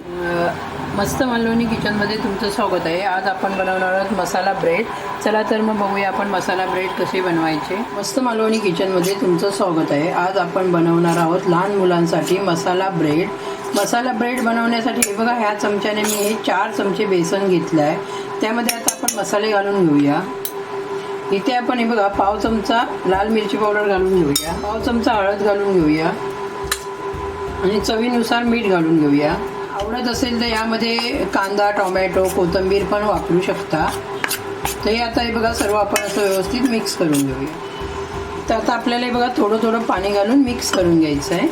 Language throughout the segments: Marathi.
मस्त मालवणी किचनमध्ये तुमचं स्वागत आहे। आज आपण बनवणार आहोत मसाला ब्रेड। चला तर मग बघूया आपण मसाला ब्रेड कसे बनवायचे। मस्त मालवणी किचनमध्ये तुमचं स्वागत आहे। आज आपण बनवणार आहोत लहान मुलांसाठी मसाला ब्रेड। मसाला ब्रेड बनवण्यासाठी हे बघा, ह्या चमच्याने मी हे 4 चमचे बेसन घेतलं आहे। त्यामध्ये आता आपण मसाले घालून घेऊया। इथे आपण हे बघा, पाव चमचा लाल मिरची पावडर घालून घेऊया, पाव चमचा हळद घालून घेऊया आणि चवीनुसार मीठ घालून घेऊया। आवडत असेल तर यामध्ये कांदा, टोमॅटो, कोथिंबीर पण वापरू शकता। तर हे आता हे बघा, सर्व आपण असं व्यवस्थित मिक्स करून घेऊया। तर आता आपल्याला हे बघा, थोडं थोडं पाणी घालून मिक्स करून घ्यायचं आहे।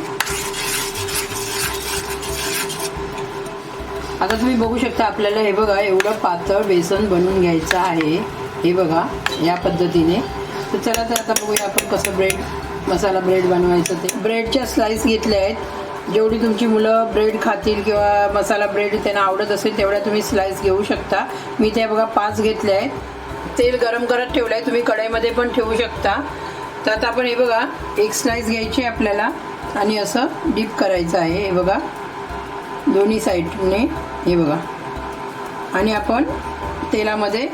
आता तुम्ही बघू शकता, आपल्याला हे बघा एवढं पातळ बेसन बनवून घ्यायचं आहे। हे बघा या पद्धतीने। तर चला तर आता बघूया आपण कसं मसाला ब्रेड बनवायचं ते। ब्रेडच्या स्लाइस घेतल्या आहेत। जेवढी तुमची मुलं ब्रेड खातील किंवा मसाला ब्रेड त्यांना आवडत असेल तेवढ्या तुम्ही स्लाइस घेऊ शकता। मी त्या बघा 5 घेतल्या आहेत। तेल गरम करत ठेवलं आहे, तुम्ही कढईमध्ये पण ठेवू शकता। तर आता आपण हे बघा, एक स्लाइस घ्यायची आपल्याला आणि असं डीप करायचं आहे। हे बघा दोन्ही साईडने, हे बघा, आणि आपण तेलामध्ये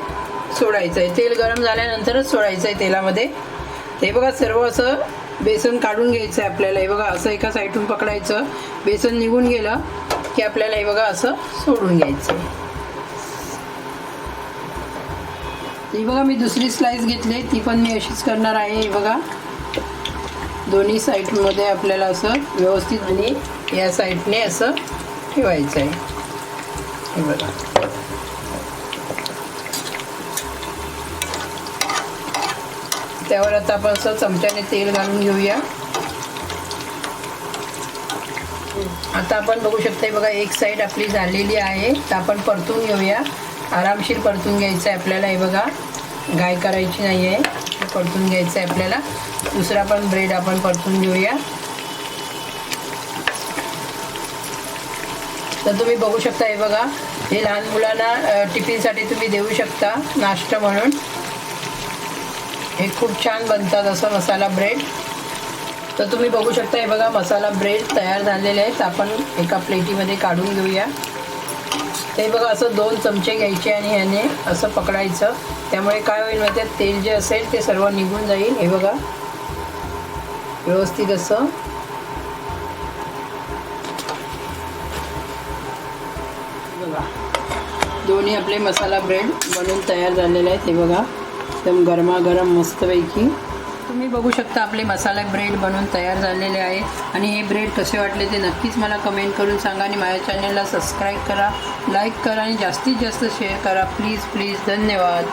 सोडायचं आहे। तेल गरम झाल्यानंतरच सोडायचं आहे तेलामध्ये। हे बघा, सर्व असं बेसन काढून घ्यायचं आहे आपल्याला। हे बघा, असं एका साईडून पकडायचं, बेसन निघून गेलं की आपल्याला हे बघा असं सोडून घ्यायचं। ही बघा, मी दुसरी स्लाइस घेतली, ती पण मी अशीच करणार आहे। हे बघा, दोन्ही साईडमध्ये आपल्याला असं व्यवस्थित आणि या साईडने असं ठेवायचं आहे। हे बघा, त्यावर आता आपण असं चमच्याने तेल घालून घेऊया। आता आपण बघू शकता, बघा एक साईड आपली झालेली आहे। तर आपण परतून घेऊया, आरामशीर परतून घ्यायचं आहे आपल्याला। हे बघा, घाई करायची नाही आहे, परतून घ्यायचं आहे आपल्याला। दुसरा पण ब्रेड आपण परतून घेऊया। तर तुम्ही बघू शकता, हे बघा, हे लहान मुलांना टिफिनसाठी तुम्ही देऊ शकता, नाश्ता म्हणून। हे खूप छान बनतात असं मसाला ब्रेड। तर तुम्ही बघू शकता, हे बघा मसाला ब्रेड तयार झालेले आहेत। आपण एका प्लेटीमध्ये काढून घेऊया। ते बघा, असं 2 चमचे घ्यायचे आणि ह्याने असं पकडायचं। त्यामुळे काय होईल माहिती आहे, तेल जे असेल ते सर्व निघून जाईल। हे बघा, व्यवस्थित असं बघा, दोन्ही आपले मसाला ब्रेड बनवून तयार झालेले आहेत। हे बघा, एकदम गरमागरम मस्तपैकी। तुम्ही बघू शकता, आपले मसाला ब्रेड बनवून तयार झालेले आहे। आणि हे ब्रेड कसे वाटले ते नक्कीच मला कमेंट करून सांगा आणि माझ्या चॅनलला सबस्क्राईब करा, लाईक करा आणि जास्तीत जास्त शेअर करा। प्लीज धन्यवाद।